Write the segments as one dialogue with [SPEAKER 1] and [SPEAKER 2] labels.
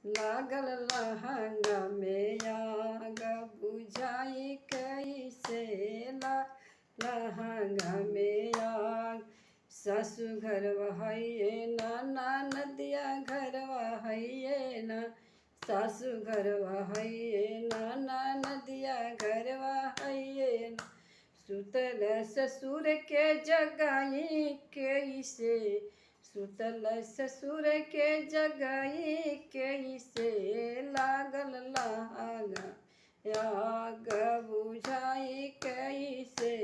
[SPEAKER 1] लागल लहंगा में आग बुझाई कैसे लहंगा में आग। सासू घरवा है ना नदिया घरवा है ना। सासू घरवा है ना नदिया घरवा है ना। सुतल ससुर के जगाई कैसे। सुतल ससुर के जगाई कैसे। लागल लहंगा आग बुझाई कैसे।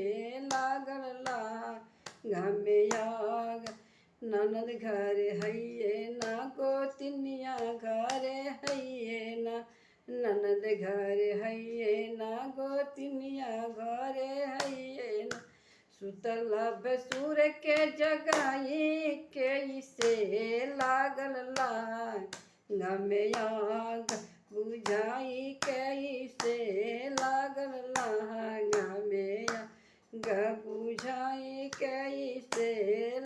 [SPEAKER 1] लागल लहंगा में आग। ननद घर है ना गोतनिया घर है ना। ननद घर है ना गोतनिया घर है ना। सुतल भसुर के जगाई कैसे। लागल लहंगा में आग बुझाई कैसे। लागल लहंगा में आग बुझाई कैसे।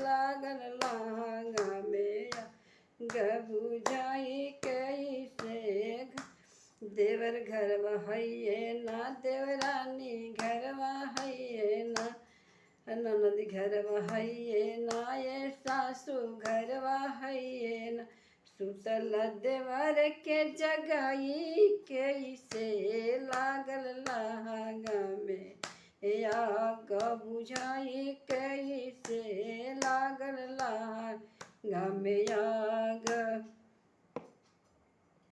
[SPEAKER 1] लागल लहंगा में आग बुझाई कैसे। देवर घरवा है ना देवरानी घरवा है ना। ननद घरवा है ना ये सासू घरवा है ना। सुतल देवर के जगाई कैसे। लागल लहंगा में आग बुझाई कैसे। लागल लहंगा में आग